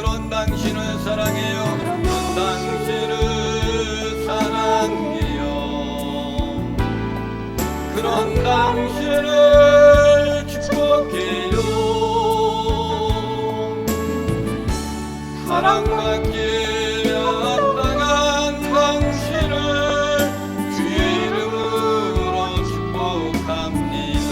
그런 당신을 사랑해요. 그런 당신을 사랑해요. 그런 당신을 축복해요. 사랑받기 합당한 당신을 주 이름으로 축복합니다.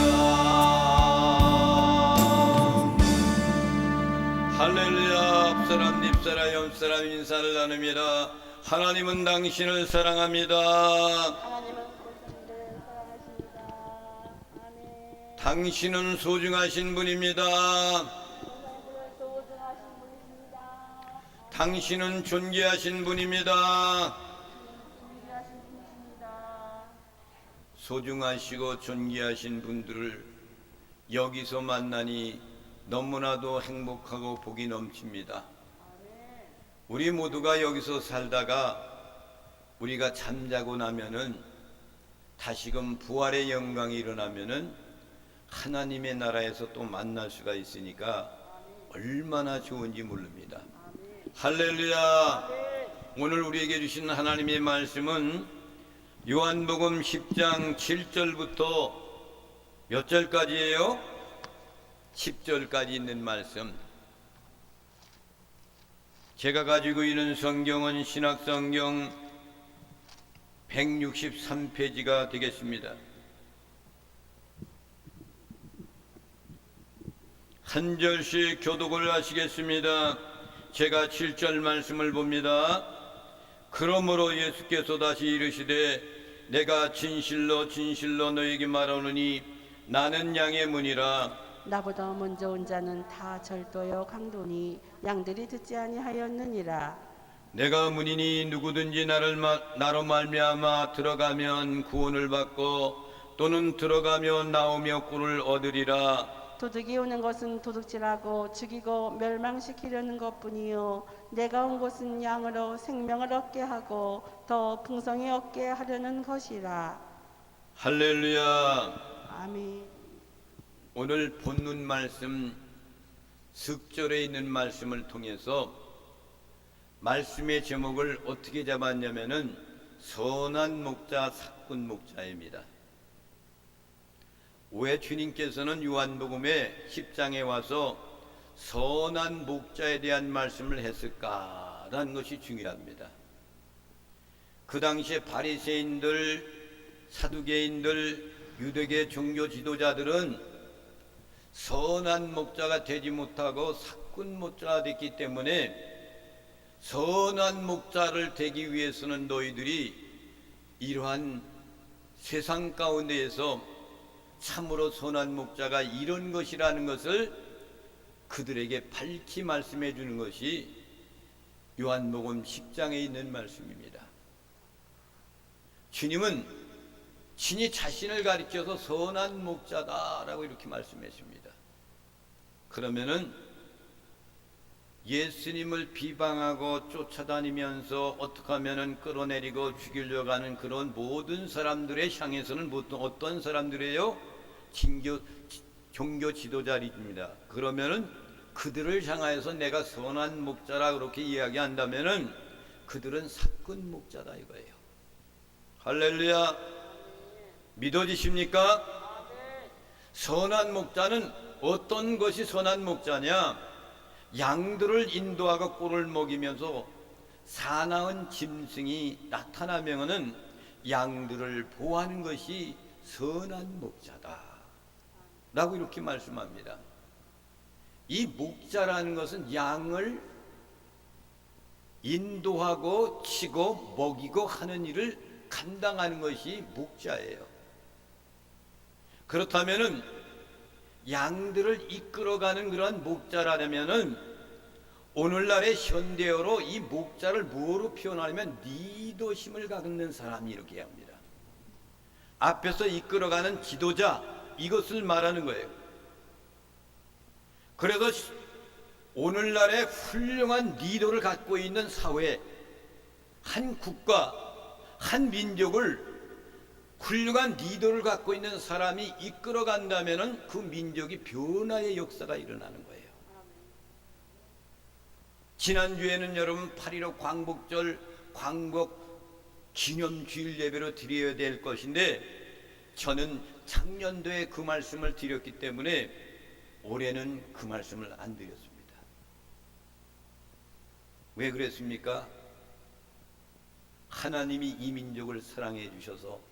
할렐루야. 앞사람 뒷사람 옆사람 인사를 나눕니다. 하나님은 당신을 사랑합니다. 하나님은 그분들을 사랑하십니다. 아멘. 당신은 소중하신 분입니다. 그분들을 소중하신 분입니다. 당신은 존귀하신 분입니다. 존귀하신 분이십니다. 소중하시고 존귀하신 분들을 여기서 만나니 너무나도 행복하고 복이 넘칩니다. 우리 모두가 여기서 살다가 우리가 잠자고 나면은 다시금 부활의 영광이 일어나면은 하나님의 나라에서 또 만날 수가 있으니까 얼마나 좋은지 모릅니다. 할렐루야. 오늘 우리에게 주신 하나님의 말씀은 요한복음 10장 7절부터 몇 절까지예요? 10절까지 있는 말씀. 제가 가지고 있는 성경은 신약성경 163페이지가 되겠습니다. 한 절씩 교독을 하시겠습니다. 제가 7절 말씀을 봅니다. 그러므로 예수께서 다시 이르시되 내가 진실로 진실로 너에게 말하노니 나는 양의 문이라. 나보다 먼저 온 자는 다 절도요 강도니 양들이 듣지 아니하였느니라. 내가 문이니 누구든지 나로 말미암아 들어가면 구원을 받고 또는 들어가며 나오며 꿀을 얻으리라. 도둑이 오는 것은 도둑질하고 죽이고 멸망시키려는 것뿐이요 내가 온 것은 양으로 생명을 얻게 하고 더 풍성히 얻게 하려는 것이라. 할렐루야. 아멘. 오늘 본문 말씀 슥절에 있는 말씀을 통해서 말씀의 제목을 어떻게 잡았냐면은 선한 목자 삭군 목자입니다. 왜 주님께서는 요한복음의 10장에 와서 선한 목자에 대한 말씀을 했을까라는 것이 중요합니다. 그 당시에 바리새인들, 사두개인들, 유대계 종교 지도자들은 선한 목자가 되지 못하고 삭군 목자가 됐기 때문에 선한 목자를 되기 위해서는 너희들이 이러한 세상 가운데에서 참으로 선한 목자가 이런 것이라는 것을 그들에게 밝히 말씀해 주는 것이 요한복음 10장에 있는 말씀입니다. 주님은 친히 자신을 가리켜서 선한 목자다라고 이렇게 말씀했습니다. 그러면은 예수님을 비방하고 쫓아다니면서 어떻게 하면은 끌어내리고 죽이려고 하는 그런 모든 사람들의 향해서는 보통 어떤 사람들이에요? 종교 지도자입니다. 그러면은 그들을 향하여서 내가 선한 목자라 그렇게 이야기한다면은 그들은 삭군 목자다 이거예요. 할렐루야. 믿어지십니까? 선한 목자는 어떤 것이 선한 목자냐? 양들을 인도하고 꿀을 먹이면서 사나운 짐승이 나타나면은 양들을 보호하는 것이 선한 목자다 라고 이렇게 말씀합니다. 이 목자라는 것은 양을 인도하고 치고 먹이고 하는 일을 감당하는 것이 목자예요. 그렇다면은 양들을 이끌어가는 그런 목자라면은 오늘날의 현대어로 이 목자를 뭐로 표현하냐면 리더심을 갖는 사람이 이렇게 합니다. 앞에서 이끌어가는 지도자 이것을 말하는 거예요. 그래서 오늘날의 훌륭한 리더를 갖고 있는 사회, 한 국가, 한 민족을 훌륭한 리더를 갖고 있는 사람이 이끌어간다면 그 민족이 변화의 역사가 일어나는 거예요. 지난주에는 여러분 8.15 광복절 광복 기념주일 예배로 드려야 될 것인데 저는 작년도에 그 말씀을 드렸기 때문에 올해는 그 말씀을 안 드렸습니다. 왜 그랬습니까? 하나님이 이 민족을 사랑해 주셔서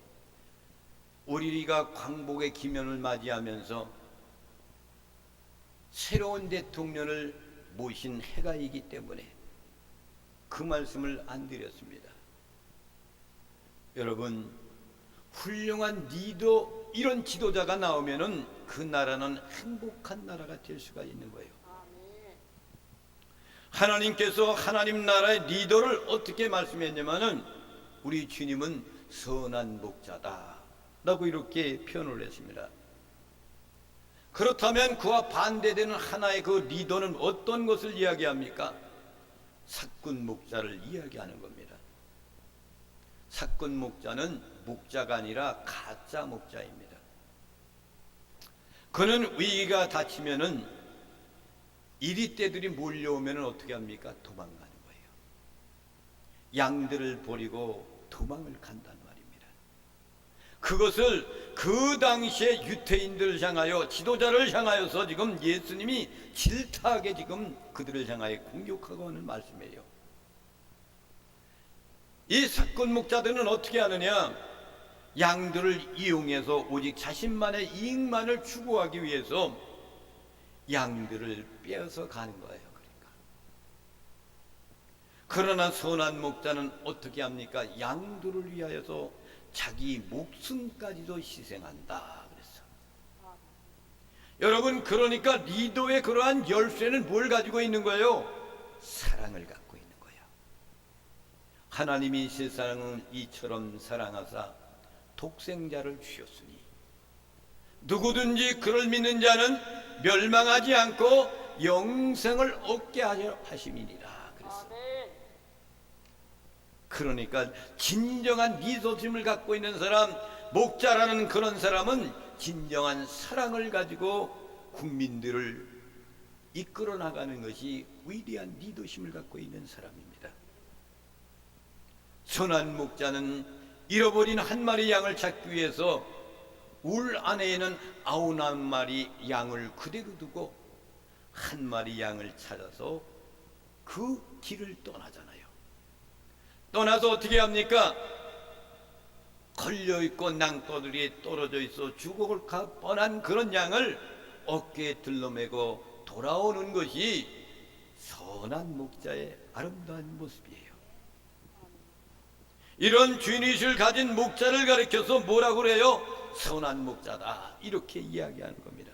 우리가 광복의 기면을 맞이하면서 새로운 대통령을 모신 해가이기 때문에 그 말씀을 안 드렸습니다. 여러분, 훌륭한 리더, 이런 지도자가 나오면은 그 나라는 행복한 나라가 될 수가 있는 거예요. 하나님께서 하나님 나라의 리더를 어떻게 말씀했냐면은 우리 주님은 선한 목자다 라고 이렇게 표현을 했습니다. 그렇다면 그와 반대되는 하나의 그 리더는 어떤 것을 이야기합니까? 사꾼 목자를 이야기하는 겁니다. 사꾼 목자는 목자가 아니라 가짜 목자입니다. 그는 위기가 닥치면은 이리떼들이 몰려오면 어떻게 합니까? 도망가는 거예요. 양들을 버리고 도망을 간단 말입니다. 그것을 그 당시에 유태인들을 향하여, 지도자를 향하여서 지금 예수님이 질타하게 지금 그들을 향하여 공격하고 하는 말씀이에요. 이 사꾼 목자들은 어떻게 하느냐? 양들을 이용해서 오직 자신만의 이익만을 추구하기 위해서 양들을 빼앗아 가는 거예요. 그러나 선한 목자는 어떻게 합니까? 양들을 위하여서 자기 목숨까지도 희생한다 그랬어. 여러분, 그러니까 리더의 그러한 열쇠는 뭘 가지고 있는 거예요? 사랑을 갖고 있는 거예요. 하나님이 세상을 이처럼 사랑하사 독생자를 주셨으니 누구든지 그를 믿는 자는 멸망하지 않고 영생을 얻게 하려 하심이니라 그랬어. 그러니까 진정한 리더십을 갖고 있는 사람, 목자라는 그런 사람은 진정한 사랑을 가지고 국민들을 이끌어 나가는 것이 위대한 리더십을 갖고 있는 사람입니다. 선한 목자는 잃어버린 한 마리 양을 찾기 위해서 울 안에는 9마리 양을 그대로 두고 한 마리 양을 찾아서 그 길을 떠나잖아요. 떠나서 어떻게 합니까? 걸려있고 낭떠러리에 떨어져 있어 죽을 뻔한 그런 양을 어깨에 들러매고 돌아오는 것이 선한 목자의 아름다운 모습이에요. 이런 주인의식을 가진 목자를 가리켜서 뭐라고 그래요? 선한 목자다, 이렇게 이야기하는 겁니다.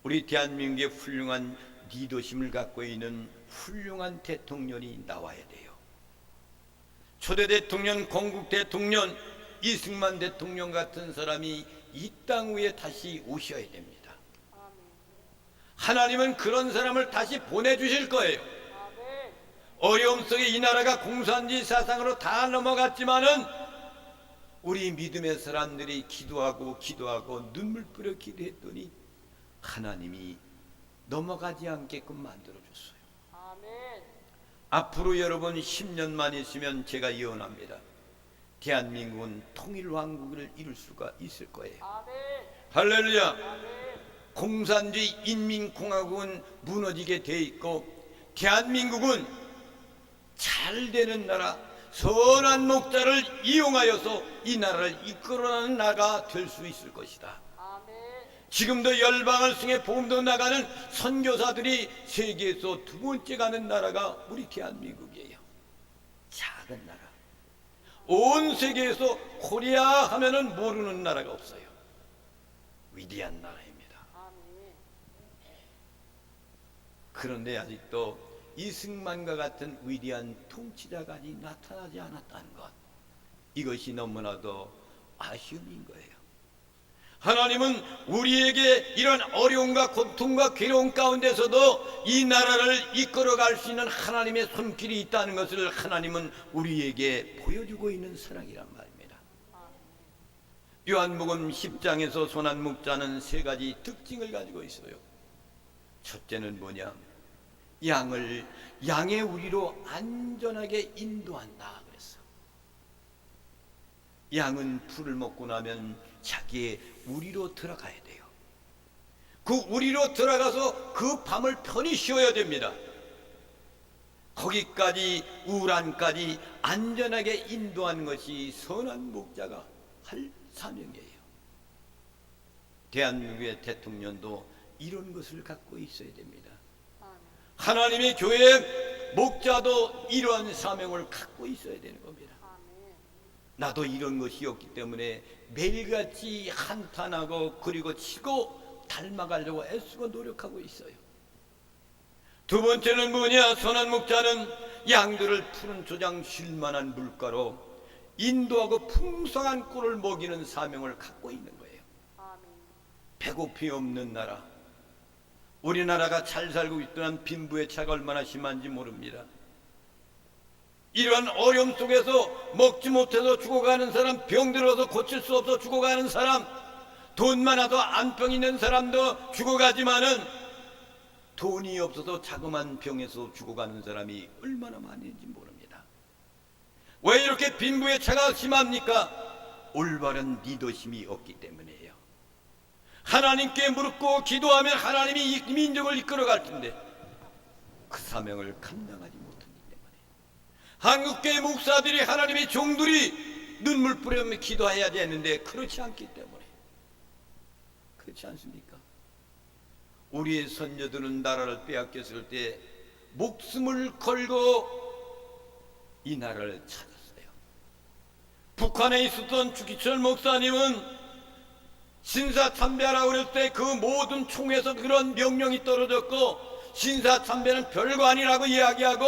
우리 대한민국의 훌륭한 리더십을 갖고 있는 훌륭한 대통령이 나와야 돼요. 초대 대통령, 건국 대통령, 이승만 대통령 같은 사람이 이 땅 위에 다시 오셔야 됩니다. 하나님은 그런 사람을 다시 보내주실 거예요. 어려움 속에 이 나라가 공산주의 사상으로 다 넘어갔지만은 우리 믿음의 사람들이 기도하고 눈물 뿌려 기도했더니 하나님이 넘어가지 않게끔 만들어줬어요. 앞으로 여러분 10년만 있으면 제가 예언합니다. 대한민국은 통일왕국을 이룰 수가 있을 거예요. 할렐루야. 공산주의 인민공화국은 무너지게 돼 있고 대한민국은 잘 되는 나라, 선한 목자를 이용하여서 이 나라를 이끌어가는 나라가 될 수 있을 것이다. 지금도 열방을 승해 복음도 나가는 선교사들이 세계에서 두 번째 가는 나라가 우리 대한민국이에요. 작은 나라. 온 세계에서 코리아 하면은 모르는 나라가 없어요. 위대한 나라입니다. 그런데 아직도 이승만과 같은 위대한 통치자가 아직 나타나지 않았다는 것, 이것이 너무나도 아쉬움인 거예요. 하나님은 우리에게 이런 어려움과 고통과 괴로움 가운데서도 이 나라를 이끌어갈 수 있는 하나님의 손길이 있다는 것을 하나님은 우리에게 보여주고 있는 사랑이란 말입니다. 요한복음 10장에서 선한 목자는 세 가지 특징을 가지고 있어요. 첫째는 뭐냐? 양의 우리로 안전하게 인도한다 그랬어. 양은 풀을 먹고 나면 자기의 우리로 들어가야 돼요. 그 우리로 들어가서 그 밤을 편히 쉬어야 됩니다. 거기까지 우란까지 안전하게 인도하는 것이 선한 목자가 할 사명이에요. 대한민국의 대통령도 이런 것을 갖고 있어야 됩니다. 하나님의 교회 목자도 이러한 사명을 갖고 있어야 되는 겁니다. 나도 이런 것이 없기 때문에 매일같이 한탄하고 그리고 치고 닮아가려고 애쓰고 노력하고 있어요. 두 번째는 뭐냐? 선한 목자는 양들을 푸른 초장 쉴만한 물가로 인도하고 풍성한 꿀을 먹이는 사명을 갖고 있는 거예요. 배고픔이 없는 나라, 우리나라가 잘 살고 있던 빈부의 차가 얼마나 심한지 모릅니다. 이러한 어려움 속에서 먹지 못해서 죽어가는 사람, 병들어서 고칠 수 없어 죽어가는 사람, 돈 많아도 안병 있는 사람도 죽어가지만은 돈이 없어서 자그마한 병에서 죽어가는 사람이 얼마나 많은지 모릅니다. 왜 이렇게 빈부의 차가 심합니까? 올바른 리더십이 없기 때문이에요. 하나님께 무릎 꿇고 기도하면 하나님이 이 민족을 이끌어갈 텐데 그 사명을 감당하지 못하기 때문에 한국교회 목사들이 하나님의 종들이 눈물 뿌리며 기도해야 되는데 그렇지 않기 때문에 그렇지 않습니까? 우리의 선조들은 나라를 빼앗겼을 때 목숨을 걸고 이 나라를 찾았어요. 북한에 있었던 주기철 목사님은 신사참배하라고 그럴 때 그 모든 총에서 그런 명령이 떨어졌고 신사참배는 별거 아니라고 이야기하고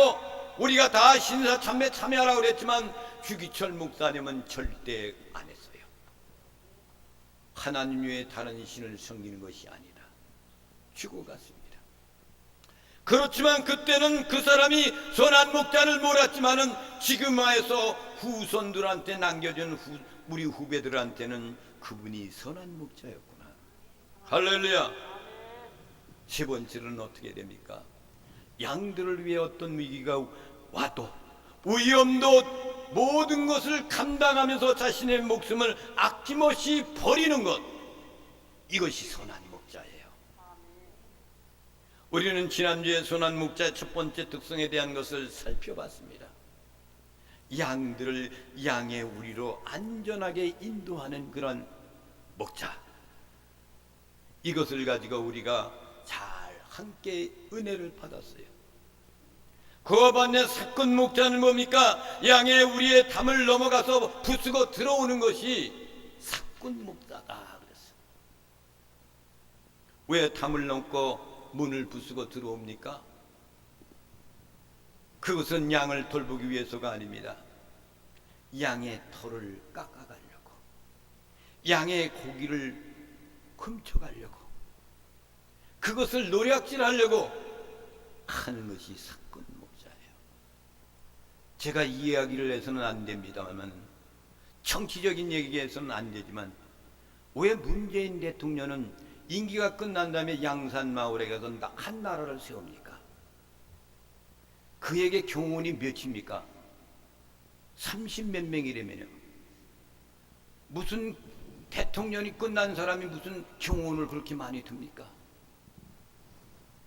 우리가 다 신사참배 참여하라고 그랬지만 주기철 목사님은 절대 안 했어요. 하나님 외에 다른 신을 섬기는 것이 아니다. 죽어갔습니다. 그렇지만 그때는 그 사람이 선한 목자를 몰았지만은 지금 와서 후손들한테 남겨준 우리 후배들한테는 그분이 선한 목자였구나. 할렐루야. 세 번째는 어떻게 됩니까? 양들을 위해 어떤 위기가 와도 위험도 모든 것을 감당하면서 자신의 목숨을 아낌없이 버리는 것, 이것이 선한 목자예요. 우리는 지난주에 선한 목자의 첫 번째 특성에 대한 것을 살펴봤습니다. 양들을 양의 우리로 안전하게 인도하는 그런 목자, 이것을 가지고 우리가 잘 함께 은혜를 받았어요. 그와 반면 사건 목자는 뭡니까? 양의 우리의 담을 넘어가서 부수고 들어오는 것이 사건 목자다 그랬어요. 왜 담을 넘고 문을 부수고 들어옵니까? 그것은 양을 돌보기 위해서가 아닙니다. 양의 털을 깎아가려고, 양의 고기를 훔쳐가려고, 그것을 노략질하려고 하는 것이 사건 목자예요. 제가 이 이야기를 해서는 안 됩니다만, 정치적인 얘기해서는 안 되지만 왜 문재인 대통령은 임기가 끝난 다음에 양산마을에 가서 한 나라를 세웁니까? 그에게 경호원이 몇입니까? 30몇 명이라면요. 무슨 대통령이 끝난 사람이 무슨 경호원을 그렇게 많이 둡니까?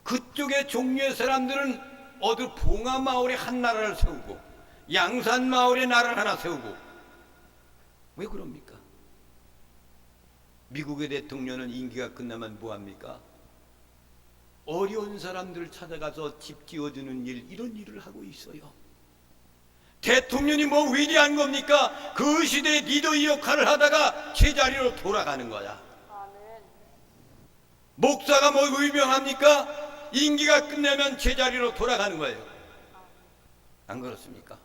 그쪽의 종류의 사람들은 어디 봉화마을에 한 나라를 세우고 양산마을에 나라를 하나 세우고, 왜 그럽니까? 미국의 대통령은 임기가 끝나면 뭐합니까? 어려운 사람들을 찾아가서 집 지어주는 일, 이런 일을 하고 있어요. 대통령이 뭐 위대한 겁니까? 그 시대의 리더의 역할을 하다가 제자리로 돌아가는 거야. 목사가 뭐 유명합니까? 임기가 끝나면 제자리로 돌아가는 거예요. 안 그렇습니까?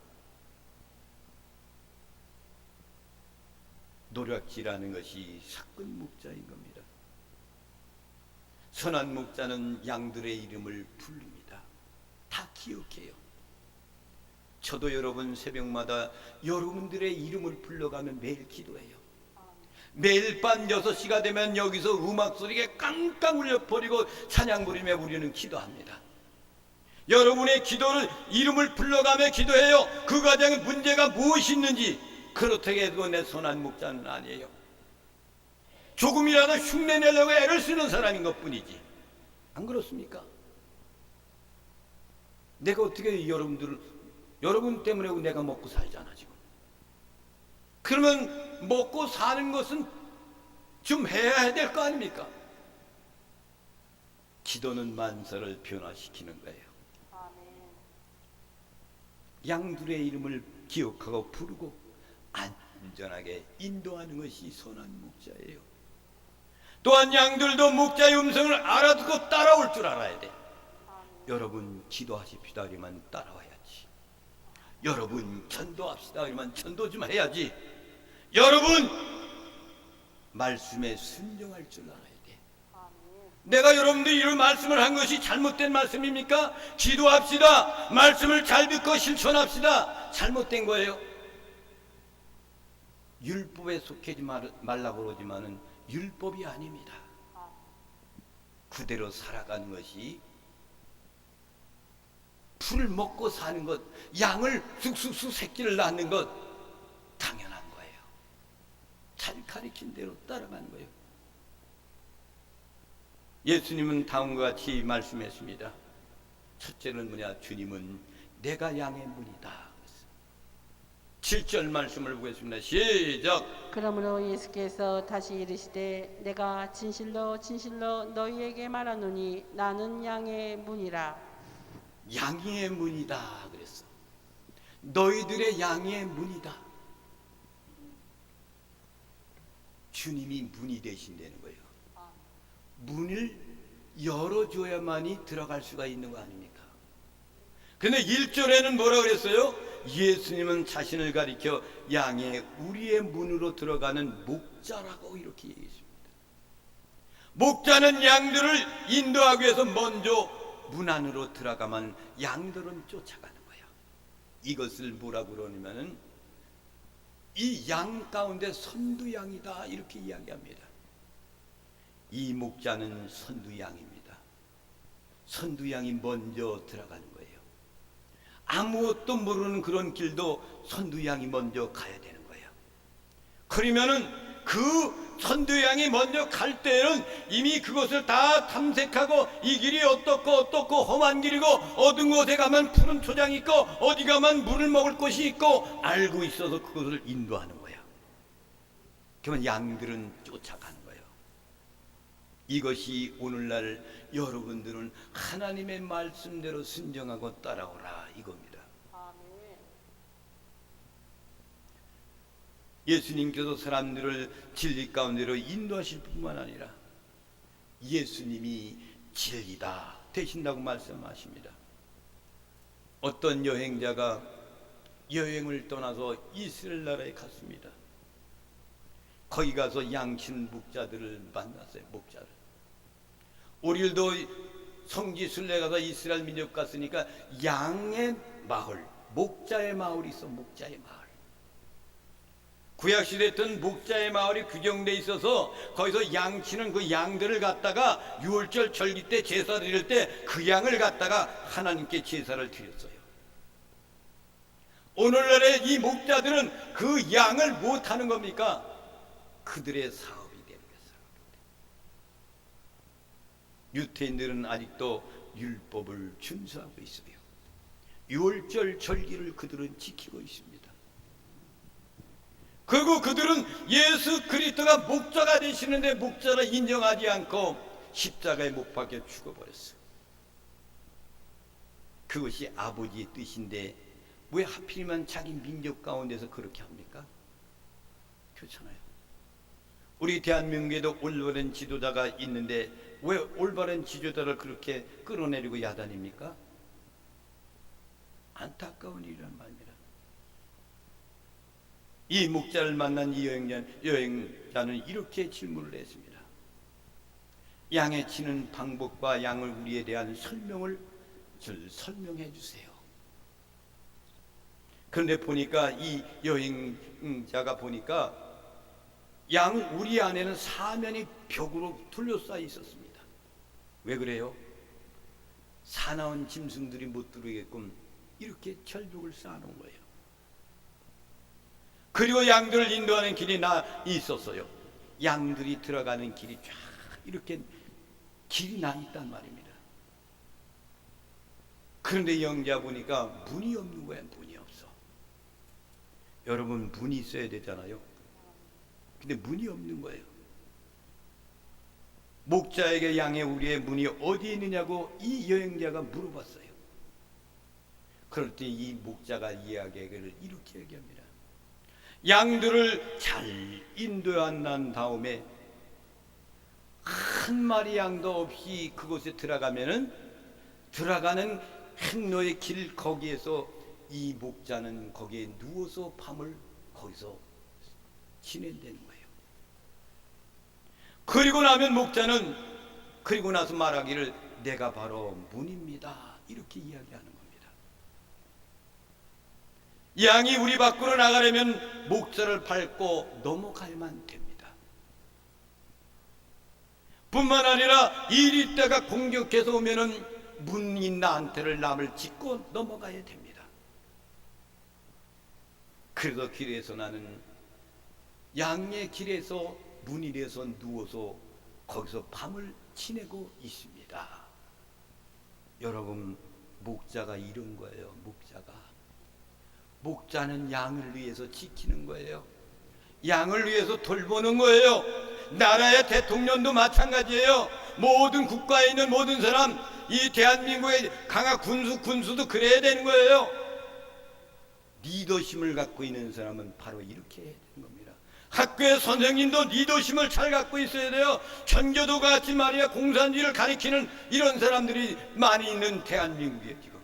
노략질하는 것이 사건 목자인 겁니다. 선한 목자는 양들의 이름을 부릅니다. 다 기억해요. 저도 여러분 새벽마다 여러분들의 이름을 불러가며 매일 기도해요. 매일 밤 6시가 되면 여기서 음악 소리가 깡깡 울려 버리고 찬양 부르며 우리는 기도합니다. 여러분의 기도를 이름을 불러가며 기도해요. 그 가정에 문제가 무엇이 있는지. 그렇다고 해도 내 선한 목자는 아니에요. 조금이라도 흉내내려고 애를 쓰는 사람인 것뿐이지. 안 그렇습니까? 내가 어떻게 여러분 때문에 내가 먹고 살잖아 지금. 그러면 먹고 사는 것은 좀 해야 될 거 아닙니까? 기도는 만사를 변화시키는 거예요. 양들의 이름을 기억하고 부르고 안전하게 인도하는 것이 선한 목자예요. 또한 양들도 목자의 음성을 알아듣고 따라올 줄 알아야 돼. 여러분 기도하십시다 그러면 따라와야지. 여러분 전도합시다 그러면 전도 좀 해야지. 여러분 말씀에 순종할 줄 알아야 돼. 내가 여러분들이 이런 말씀을 한 것이 잘못된 말씀입니까? 기도합시다. 말씀을 잘 듣고 실천합시다. 잘못된 거예요. 율법에 속하지 말라고 그러지만은 율법이 아닙니다. 그대로 살아가는 것이, 풀을 먹고 사는 것, 양을 쑥쑥쑥 새끼를 낳는 것 당연한 거예요. 잘 가르친 대로 따라가는 거예요. 예수님은 다음과 같이 말씀했습니다. 첫째는 뭐냐? 주님은 내가 양의 문이다. 7절 말씀을 보겠습니다. 시작. 그러므로 예수께서 다시 이르시되 내가 진실로 진실로 너희에게 말하노니 나는 양의 문이라. 양의 문이다 그랬어. 너희들의 양의 문이다. 주님이 문이 되신다는 거예요. 문을 열어줘야만이 들어갈 수가 있는 거 아닙니까? 근데 1절에는 뭐라 그랬어요? 예수님은 자신을 가리켜 양의 우리의 문으로 들어가는 목자라고 이렇게 얘기했습니다. 목자는 양들을 인도하기 위해서 먼저 문 안으로 들어가면 양들은 쫓아가는 거야. 이것을 뭐라고 그러냐면은 이 양 가운데 선두양이다 이렇게 이야기합니다. 이 목자는 선두양입니다. 선두양이 먼저 들어가는 거예요. 아무것도 모르는 그런 길도 선두양이 먼저 가야 되는 거예요. 그러면은 그 선두양이 먼저 갈 때는 이미 그것을 다 탐색하고 이 길이 어떻고 험한 길이고 어두운 곳에 가면 푸른 초장이 있고 어디 가면 물을 먹을 곳이 있고 알고 있어서 그것을 인도하는 거야. 그러면 양들은 쫓아가는 거예요. 이것이 오늘날 여러분들은 하나님의 말씀대로 순종하고 따라오라 이겁니다. 예수님께서 사람들을 진리 가운데로 인도하실 뿐만 아니라 예수님이 진리다 되신다고 말씀하십니다. 어떤 여행자가 여행을 떠나서 이스라엘 나라에 갔습니다. 거기 가서 양치는 목자들을 만났어요. 목자를. 우리도 성지순례 가서 이스라엘 민족 갔으니까 양의 마을, 목자의 마을이 있어. 목자의 마을. 구약시대에 있던 목자의 마을이 규정돼 있어서 거기서 양치는 그 양들을 갖다가 6월절 절기 때 제사 드릴 때 그 양을 갖다가 하나님께 제사를 드렸어요. 오늘날의 이 목자들은 그 양을 못하는 겁니까? 그들의 사업이 되는 거예요. 유태인들은 아직도 율법을 준수하고 있어요. 6월절 절기를 그들은 지키고 있습니다. 그리고 그들은 예수 그리스도가 목자가 되시는데 목자를 인정하지 않고 십자가에 못 박혀 죽어버렸어요. 그것이 아버지의 뜻인데 왜 하필이면 자기 민족 가운데서 그렇게 합니까? 그렇잖아요. 우리 대한민국에도 올바른 지도자가 있는데 왜 올바른 지도자를 그렇게 끌어내리고 야단입니까? 안타까운 일이란 말입니다. 이 목자를 만난 이 여행자는 이렇게 질문을 했습니다. 양에 치는 방법과 양을 우리에 대한 설명을 설명해 주세요. 그런데 보니까 이 여행자가 보니까 양 우리 안에는 사면이 벽으로 둘러싸여 있었습니다. 왜 그래요? 사나운 짐승들이 못 들어오게끔 이렇게 철벽을 쌓아놓은 거예요. 그리고 양들을 인도하는 길이 있었어요. 양들이 들어가는 길이 쫙 이렇게 길이 나 있단 말입니다. 그런데 영자 보니까 문이 없는 거야. 문이 없어. 여러분, 문이 있어야 되잖아요. 근데 문이 없는 거예요. 목자에게 양의 우리의 문이 어디에 있느냐고 이 여행자가 물어봤어요. 그럴 때 이 목자가 이야기를 이렇게 얘기합니다. 양들을 잘 인도한 난 다음에 한 마리 양도 없이 그곳에 들어가면은 들어가는 행로의 길 거기에서 이 목자는 거기에 누워서 밤을 거기서 지낸다는 거예요. 그리고 나면 목자는 그리고 나서 말하기를 내가 바로 문입니다. 이렇게 이야기하는 겁니다. 양이 우리 밖으로 나가려면 목자를 밟고 넘어가야만 됩니다. 뿐만 아니라 이리떼가 공격해서 오면은 문인 나한테를 남을 짚고 넘어가야 됩니다. 그래서 길에서 나는 양의 길에서 문일에서 누워서 거기서 밤을 지내고 있습니다. 여러분, 목자가 이런 거예요. 목자는 양을 위해서 지키는 거예요. 양을 위해서 돌보는 거예요. 나라의 대통령도 마찬가지예요. 모든 국가에 있는 모든 사람, 이 대한민국의 강한 군수도 그래야 되는 거예요. 리더심을 갖고 있는 사람은 바로 이렇게 해야 되는 겁니다. 학교의 선생님도 리더심을 잘 갖고 있어야 돼요. 전교도 같이 말이야 공산주의를 가리키는 이런 사람들이 많이 있는 대한민국이에요. 지금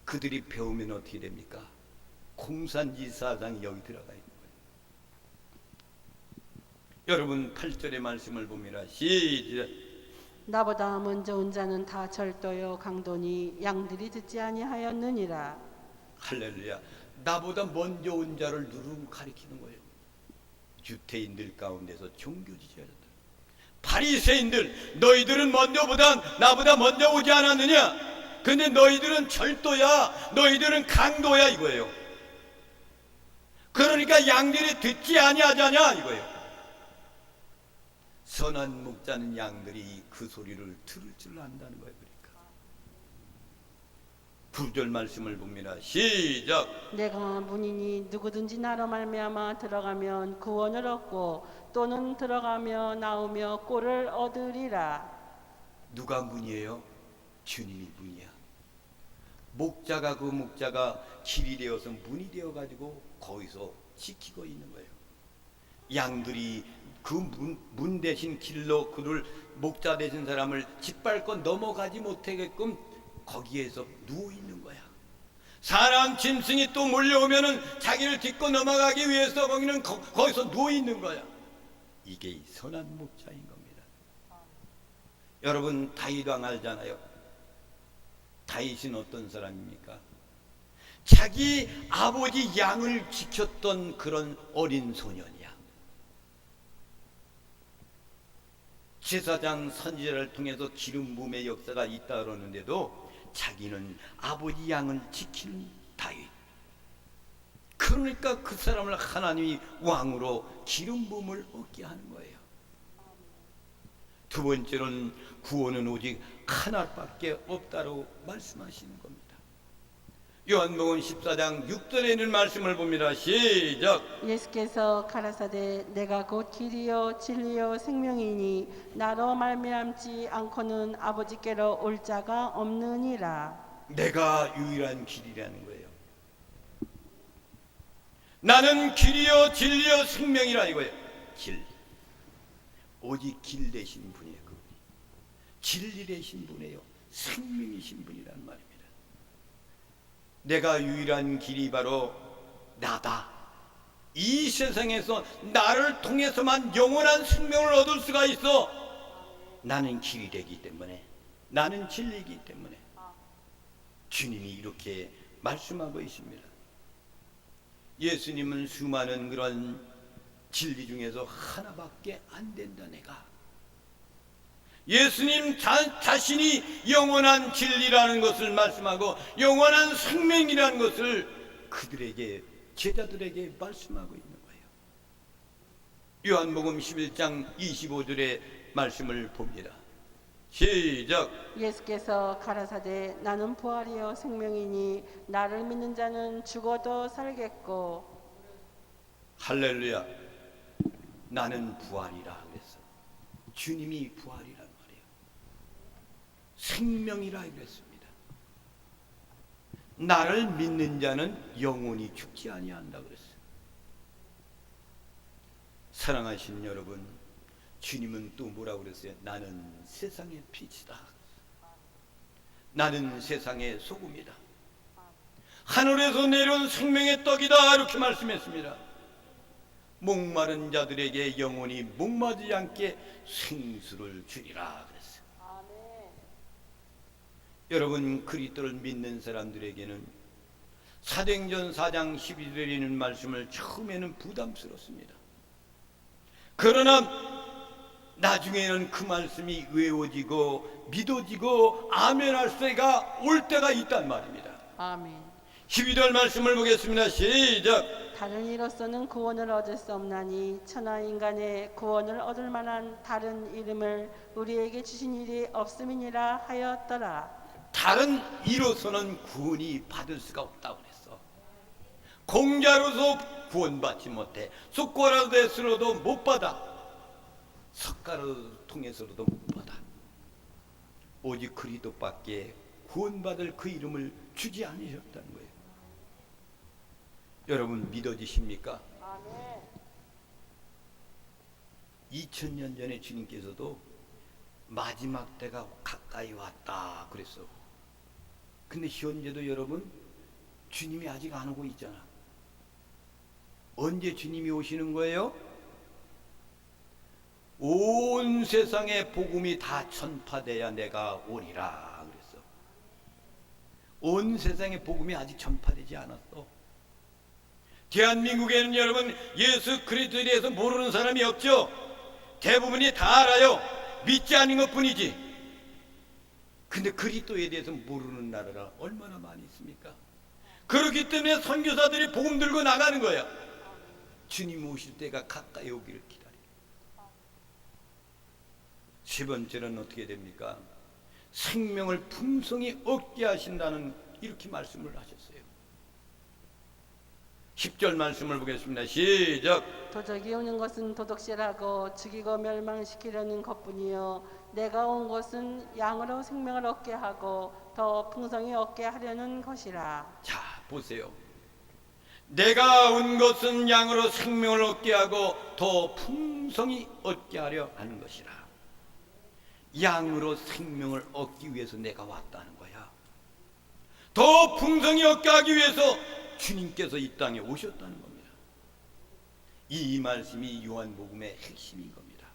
그들이 배우면 어떻게 됩니까? 공산주의 사상이 여기 들어가 있는 거예요. 여러분, 8절의 말씀을 봅니다. 시작. 나보다 먼저 온 자는 다 절도요 강도니 양들이 듣지 아니하였느니라. 할렐루야. 나보다 먼저 온 자를 누름 가리키는 거예요. 유태인들 가운데서 종교 지도자들, 바리새인들, 너희들은 나보다 먼저 오지 않았느냐? 근데 너희들은 절도야, 너희들은 강도야 이거예요. 그러니까 양들이 듣지 아니하자냐 이거예요. 선한 목자는 양들이 그 소리를 들을 줄 안다는 거예요. 그러니까 9절 말씀을 봅니다. 시작. 내가 문이니 누구든지 나로 말미암아 들어가면 구원을 얻고 또는 들어가며 나오며 꼴을 얻으리라. 누가 문이에요? 주님이 문이야. 그 목자가 길이 되어서 문이 되어 가지고 거기서 지키고 있는 거예요. 양들이 그 문 대신 길로 그를 목자 되신 사람을 짓밟고 넘어가지 못하게끔 거기에서 누워 있는 거야. 사람 짐승이 또 몰려오면은 자기를 딛고 넘어가기 위해서 거기서 누워 있는 거야. 이게 선한 목자인 겁니다. 여러분, 다윗 왕 알잖아요. 다윗은 어떤 사람입니까? 자기 아버지 양을 지켰던 그런 어린 소년이야. 제사장 선지자를 통해서 기름 부음의 역사가 있다 그러는데도 자기는 아버지 양을 지키는 다윗. 그러니까 그 사람을 하나님이 왕으로 기름 부음을 얻게 하는 거예요. 두 번째로는 구원은 오직 하나밖에 없다고 말씀하시는 겁니다. 요한복음 14장 6절에 있는 말씀을 봅니다. 시작. 예수께서 가라사대 내가 곧 길이요 진리요 생명이니 나로 말미암지 않고는 아버지께로 올 자가 없느니라. 내가 유일한 길이라는 거예요. 나는 길이요 진리요 생명이라 이거예요. 길. 오직 길 되신 분이에요. 그분이. 진리 되신 분이에요. 생명이신 분이란 말입니다. 내가 유일한 길이 바로 나다. 이 세상에서 나를 통해서만 영원한 생명을 얻을 수가 있어. 나는 길이 되기 때문에, 나는 진리이기 때문에 주님이 이렇게 말씀하고 있습니다. 예수님은 수많은 그런 진리 중에서 하나밖에 안 된다. 내가 예수님 자신이 영원한 진리라는 것을 말씀하고 영원한 생명이라는 것을 그들에게, 제자들에게 말씀하고 있는 거예요. 요한복음 11장 25절의 말씀을 봅니다. 시작. 예수께서 가라사대 나는 부활이요 생명이니 나를 믿는 자는 죽어도 살겠고. 할렐루야. 나는 부활이라 그랬어. 주님이 부활이란 말이에요. 생명이라 그랬습니다. 나를 믿는 자는 영원히 죽지 아니한다 그랬어요. 사랑하신 여러분, 주님은 또 뭐라고 그랬어요? 나는 세상의 빛이다. 나는 세상의 소금이다. 하늘에서 내려온 생명의 떡이다. 이렇게 말씀했습니다. 목마른 자들에게 영원히 목마르지 않게 생수를 주리라 그랬어요. 여러분, 그리스도를 믿는 사람들에게는 사도행전 4장 12절에 있는 말씀을 처음에는 부담스럽습니다. 그러나 나중에는 그 말씀이 외워지고 믿어지고 아멘할 때가 올 때가 있단 말입니다. 아멘. 12절 말씀을 보겠습니다. 시작. 다른 이로서는 구원을 얻을 수 없나니 천하 인간의 구원을 얻을 만한 다른 이름을 우리에게 주신 일이 없음이니라 하였더라. 다른 이로서는 구원이 받을 수가 없다고 그랬어. 공자로서 구원받지 못해. 숟가락으로도 못 받아. 석가를 통해서도 못 받아. 오직 그리스도밖에 구원받을 그 이름을 주지 않으셨다는 거예요. 여러분, 믿어지십니까? 2000년 전에 주님께서도 마지막 때가 가까이 왔다 그랬어. 근데 현재도 여러분, 주님이 아직 안 오고 있잖아. 언제 주님이 오시는 거예요? 온 세상에 복음이 다 전파돼야 내가 오리라 그랬어. 온 세상에 복음이 아직 전파되지 않았어. 대한민국에는 여러분, 예수 그리스도에 대해서 모르는 사람이 없죠. 대부분이 다 알아요. 믿지 않은 것뿐이지. 근데 그리스도에 대해서 모르는 나라가 얼마나 많이 있습니까? 그렇기 때문에 선교사들이 복음 들고 나가는 거야. 주님 오실 때가 가까이 오기를 기다려. 세 번째는 어떻게 됩니까? 생명을 풍성히 얻게 하신다는, 이렇게 말씀을 하셨어요. 10절 말씀을 보겠습니다. 시작. 도적이 오는 것은 도둑질하고 죽이고 멸망시키려는 것뿐이요 내가 온 것은 양으로 생명을 얻게 하고 더 풍성히 얻게 하려는 것이라. 자, 보세요. 내가 온 것은 양으로 생명을 얻게 하고 더 풍성히 얻게 하려 하는 것이라. 양으로 생명을 얻기 위해서 내가 왔다는 거야. 더 풍성히 얻게 하기 위해서 주님께서 이 땅에 오셨다는 겁니다. 이 말씀이 요한복음의 핵심인 겁니다.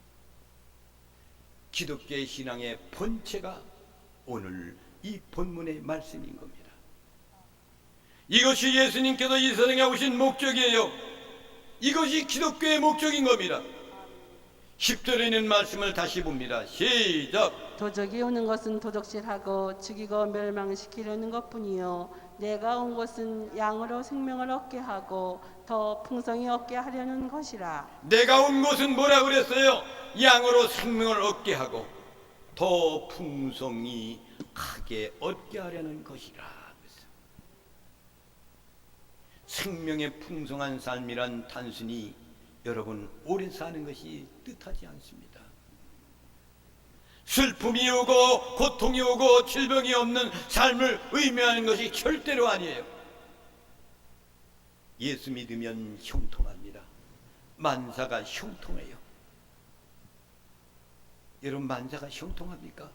기독교의 신앙의 본체가 오늘 이 본문의 말씀인 겁니다. 이것이 예수님께서 이 세상에 오신 목적이에요. 이것이 기독교의 목적인 겁니다. 10절에 있는 말씀을 다시 봅니다. 시작. 도적이 오는 것은 도둑질하고 죽이고 멸망시키려는 것뿐이요 내가 온 것은 양으로 생명을 얻게 하고 더 풍성히 얻게 하려는 것이라. 내가 온 것은 뭐라 그랬어요? 양으로 생명을 얻게 하고 더 풍성히 크게 얻게 하려는 것이라. 생명의 풍성한 삶이란 단순히 여러분 오래 사는 것이 뜻하지 않습니다. 슬픔이 오고 고통이 오고 질병이 없는 삶을 의미하는 것이 절대로 아니에요. 예수 믿으면 형통합니다. 만사가 형통해요. 여러분, 만사가 형통합니까?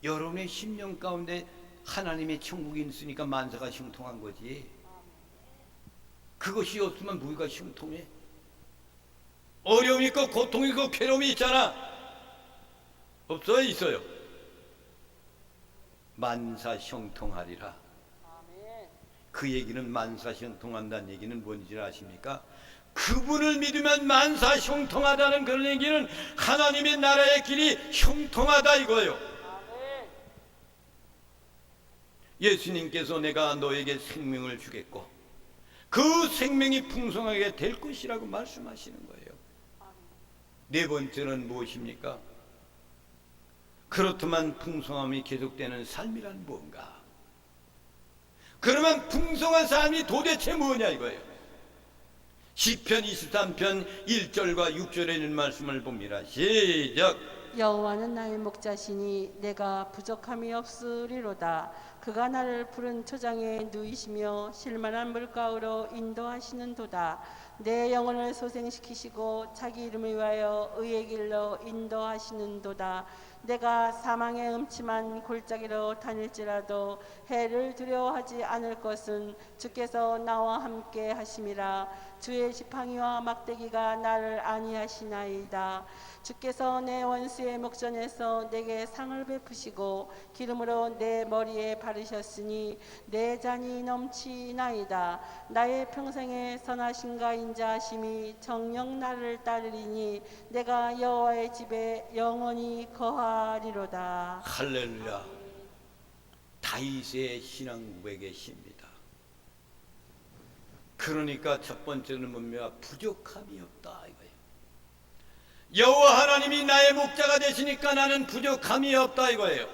여러분의 심령 가운데 하나님의 천국이 있으니까 만사가 형통한 거지. 그것이 없으면 뭐가 형통해? 어려움이 있고 고통이 있고 괴로움이 있잖아. 없어요? 있어요? 만사 형통하리라. 그 얘기는, 만사 형통한다는 얘기는 뭔지 아십니까? 그분을 믿으면 만사 형통하다는 그런 얘기는 하나님의 나라의 길이 형통하다 이거예요. 예수님께서 내가 너에게 생명을 주겠고 그 생명이 풍성하게 될 것이라고 말씀하시는 거예요. 네 번째는 무엇입니까? 그렇다면 풍성함이 계속되는 삶이란 뭔가? 그러면 풍성한 삶이 도대체 뭐냐 이거예요. 시편 23편 1절과 6절에 있는 말씀을 봅니다. 시작. 여호와는 나의 목자시니 내가 부족함이 없으리로다. 그가 나를 푸른 초장에 누이시며 실만한 물가로 인도하시는도다. 내 영혼을 소생시키시고 자기 이름을 위하여 의의 길로 인도하시는도다. 내가 사망의 음침한 골짜기로 다닐지라도 해를 두려워하지 않을 것은 주께서 나와 함께 하심이라. 주의 지팡이와 막대기가 나를 안위하시나이다. 주께서 내 원수의 목전에서 내게 상을 베푸시고 기름으로 내 머리에 바르셨으니 내 잔이 넘치나이다. 나의 평생에 선하신가 인자하심이 정녕 나를 따르리니 내가 여호와의 집에 영원히 거하리로다. 할렐루야. 다윗의 신앙 고백의 시입니다. 그러니까 첫 번째는 뭡니까? 부족함이 없다 이거예요. 여호와 하나님이 나의 목자가 되시니까 나는 부족함이 없다 이거예요.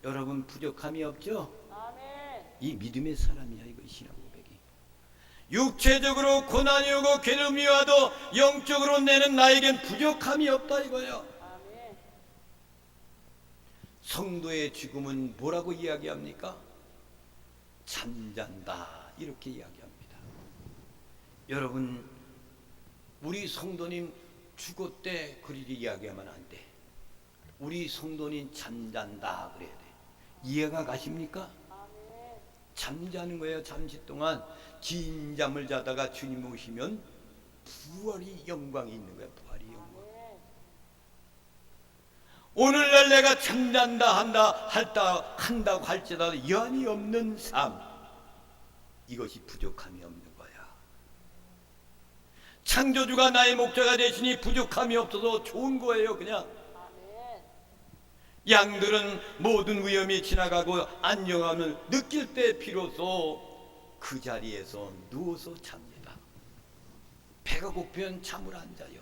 여러분 부족함이 없죠? 이 믿음의 사람이야 이거 신앙 고백이. 육체적으로 고난이 오고 괴로움이 와도 영적으로 내는 나에겐 부족함이 없다 이거예요. 성도의 죽음은 뭐라고 이야기합니까? 잠잔다 이렇게 이야기합니다. 여러분 우리 성도님 죽었대 그리 이야기하면 안 돼. 우리 성도님 잠잔다 그래야 돼. 이해가 가십니까? 잠자는 거예요. 잠시 동안 긴 잠을 자다가 주님 오시면 부활이 영광이 있는 거예요. 부활이 영광. 오늘날 내가 잠잔다 한다고 할지라도 연이 없는 삶, 이것이 부족함이 없는 거야. 창조주가 나의 목자가 되시니 부족함이 없어서 좋은 거예요. 그냥 양들은 모든 위험이 지나가고 안녕함을 느낄 때 비로소 그 자리에서 누워서 잡니다. 배가 고프면 잠을 안 자요.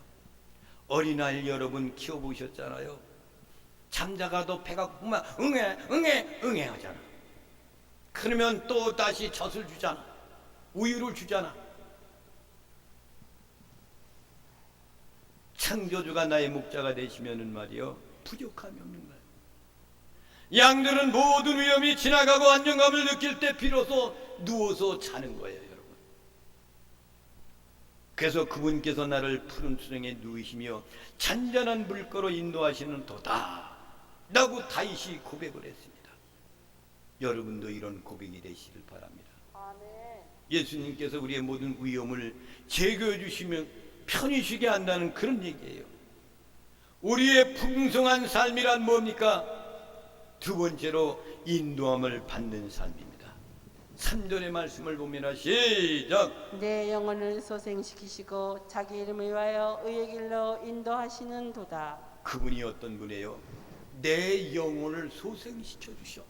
어린아이 여러분 키워보셨잖아요. 잠자가도 배가 고프면 응애 하잖아. 그러면 또 다시 젖을 주잖아. 우유를 주잖아. 창조주가 나의 목자가 되시면은 말이요 부족함이 없는 거예요. 양들은 모든 위험이 지나가고 안정감을 느낄 때 비로소 누워서 자는 거예요, 여러분. 그래서 그분께서 나를 푸른 수정에 누이시며 잔잔한 물가로 인도하시는 도다 라고 다윗이 고백을 했습니다. 여러분도 이런 고백이 되시길 바랍니다. 예수님께서 우리의 모든 위험을 제거해 주시면 편히 쉬게 한다는 그런 얘기예요. 우리의 풍성한 삶이란 뭡니까? 두 번째로 인도함을 받는 삶입니다. 3절의 말씀을 보면 시작. 내 영혼을 소생시키시고 자기 이름을 위하여 의의 길로 인도하시는 도다. 그분이 어떤 분이에요? 내 영혼을 소생시켜 주셔.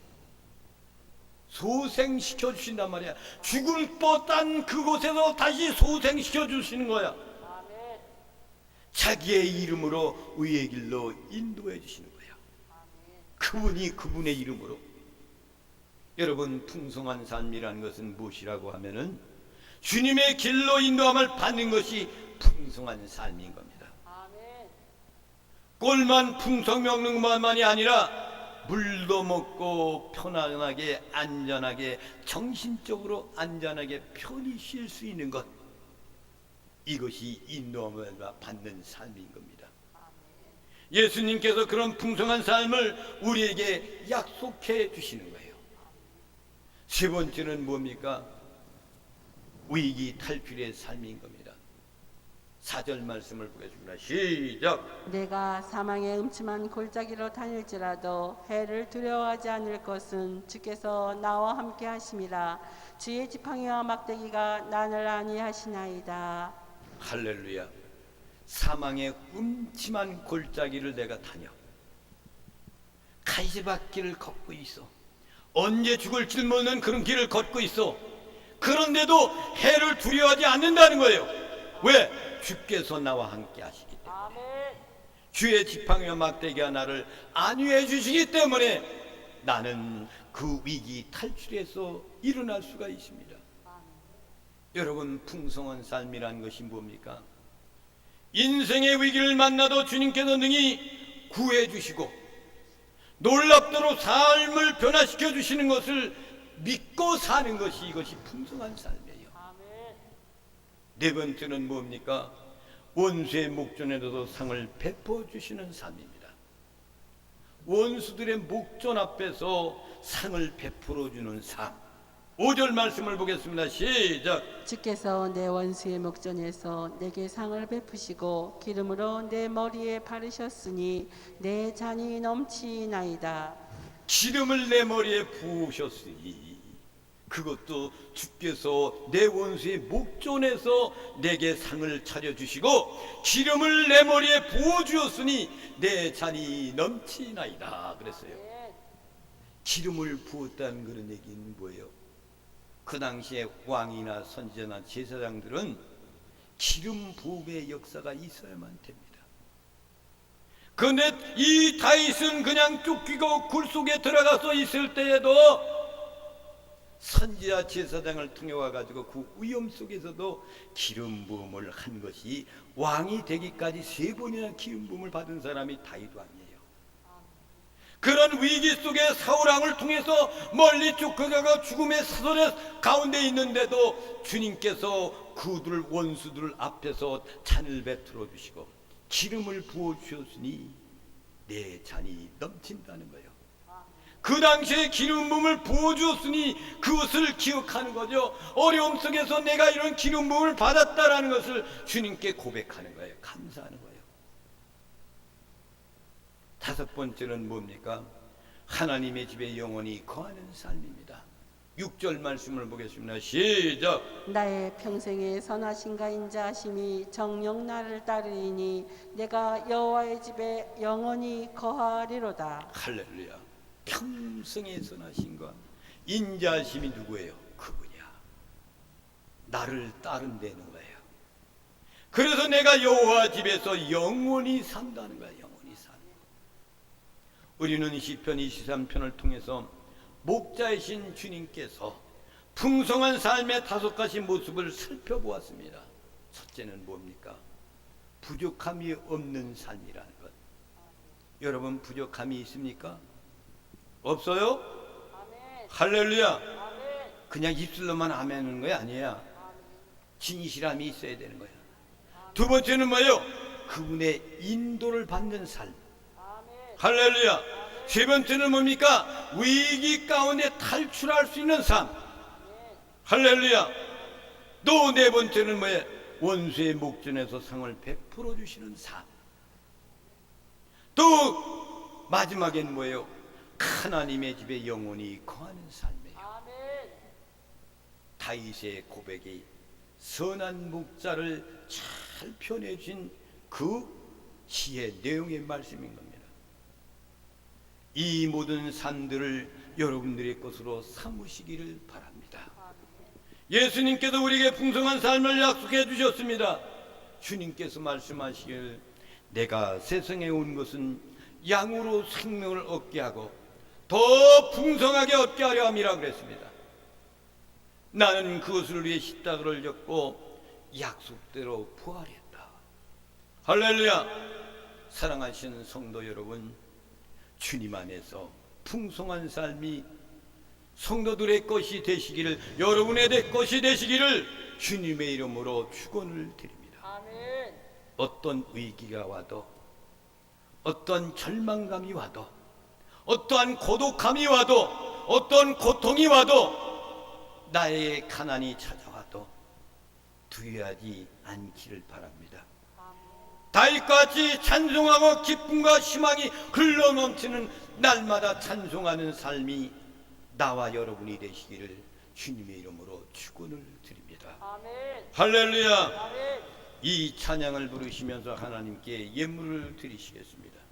소생시켜 주신단 말이야. 죽을 뻔한 그곳에서 다시 소생시켜 주시는 거야. 자기의 이름으로 의의 길로 인도해 주시는 거야. 그분이 그분의 이름으로. 여러분 풍성한 삶이라는 것은 무엇이라고 하면은 주님의 길로 인도함을 받는 것이 풍성한 삶인 겁니다. 꼴만 풍성 먹는 것만이 아니라 물도 먹고 편안하게 안전하게 정신적으로 안전하게 편히 쉴 수 있는 것, 이것이 인도함을 받는 삶인 겁니다. 예수님께서 그런 풍성한 삶을 우리에게 약속해 주시는 거예요. 세 번째는 뭡니까? 위기 탈출의 삶인 겁니다. 4절 말씀을 보겠습니다. 시작. 내가 사망의 음침한 골짜기로 다닐지라도 해를 두려워하지 않을 것은 주께서 나와 함께 하심이라. 주의 지팡이와 막대기가 나를 안위하시나이다. 할렐루야. 사망의 음침한 골짜기를 내가 다녀 가시밭길을 걷고 있어. 언제 죽을지 모르는 그런 길을 걷고 있어. 그런데도 해를 두려워하지 않는다는 거예요. 왜? 주께서 나와 함께 하시기 때문에. 주의 지팡이와 막대기가 나를 안위해 주시기 때문에 나는 그 위기 탈출해서 일어날 수가 있습니다. 여러분, 풍성한 삶이란 것이 뭡니까? 인생의 위기를 만나도 주님께서 능히 구해 주시고 놀랍도록 삶을 변화시켜 주시는 것을 믿고 사는 것이, 이것이 풍성한 삶이에요. 네 번째는 뭡니까? 원수의 목전에도 상을 베풀어 주시는 삶입니다. 원수들의 목전 앞에서 상을 베풀어 주는 삶. 5절 말씀을 보겠습니다. 시작. 주께서 내 원수의 목전에서 내게 상을 베푸시고 기름으로 내 머리에 바르셨으니 내 잔이 넘치나이다. 기름을 내 머리에 부으셨으니, 그것도 주께서 내 원수의 목전에서 내게 상을 차려주시고 기름을 내 머리에 부어주었으니 내 잔이 넘치나이다 그랬어요. 기름을 부었다는 그런 얘기는 뭐예요? 그 당시에 왕이나 선지자나 제사장들은 기름 부음의 역사가 있어야만 됩니다. 그런데 이 다윗은 그냥 쫓기고 굴 속에 들어가서 있을 때에도 선지자 제사장을 통해 와가지고 그 위험 속에서도 기름 부음을 한 것이, 왕이 되기까지 3번이나 기름 부음을 받은 사람이 다윗 왕이에요. 그런 위기 속에 사울왕을 통해서 멀리 쫓겨가고 죽음의 사선의 가운데 있는데도 주님께서 그들 원수들 앞에서 잔을 베풀어 주시고 기름을 부어 주셨으니 내 잔이 넘친다는 거예요. 그 당시에 기름 부음을 부어 주었으니 그것을 기억하는 거죠. 어려움 속에서 내가 이런 기름 부음을 받았다라는 것을 주님께 고백하는 거예요. 감사하는 거예요. 다섯 번째는 뭡니까? 하나님의 집에 영원히 거하는 삶입니다. 6절 말씀을 보겠습니다. 시작. 나의 평생에 선하신가 인자하심이 정녕 나를 따르리니 내가 여호와의 집에 영원히 거하리로다. 할렐루야. 평생에 선하신가 인자하심이 누구예요? 그분이야. 나를 따른다는 거예요. 그래서 내가 여호와 집에서 영원히 산다는 거예요. 영원히 산다. 우리는 시편 23편을 통해서 목자이신 주님께서 풍성한 삶의 5가지 모습을 살펴보았습니다. 첫째는 뭡니까? 부족함이 없는 삶이라는 것. 여러분, 부족함이 있습니까? 없어요? 아멘. 할렐루야. 아멘. 그냥 입술로만 아멘하는 거 아니야. 진실함이 있어야 되는 거야. 두 번째는 뭐예요? 그분의 인도를 받는 삶. 아멘. 할렐루야. 세 번째는 뭡니까? 위기 가운데 탈출할 수 있는 삶. 할렐루야. 또 네 번째는 뭐예요? 원수의 목전에서 상을 베풀어 주시는 삶. 또 마지막엔 뭐예요? 하나님의 집에 영원히 거하는 삶이에요. 아멘. 다윗의 고백이 선한 목자를 잘 표현해 주신 그 시의 내용의 말씀인 겁니다. 이 모든 삶들을 여러분들의 것으로 삼으시기를 바랍니다. 예수님께서 우리에게 풍성한 삶을 약속해 주셨습니다. 주님께서 말씀하시길 내가 세상에 온 것은 양으로 생명을 얻게 하고 더 풍성하게 얻게 하려 함이라 그랬습니다. 나는 그것을 위해 십자가를 졌고 약속대로 부활했다. 할렐루야. 사랑하시는 성도 여러분, 주님 안에서 풍성한 삶이 성도들의 것이 되시기를, 여러분의 것이 되시기를 주님의 이름으로 축원을 드립니다. 아멘. 어떤 위기가 와도, 어떤 절망감이 와도, 어떠한 고독함이 와도, 어떤 고통이 와도, 나의 가난이 찾아와도 두려워하지 않기를 바랍니다. 다윗같이 찬송하고 기쁨과 희망이 흘러넘치는 날마다 찬송하는 삶이 나와 여러분이 되시기를 주님의 이름으로 축원을 드립니다. 아멘. 할렐루야. 아멘. 이 찬양을 부르시면서 하나님께 예물을 드리시겠습니다.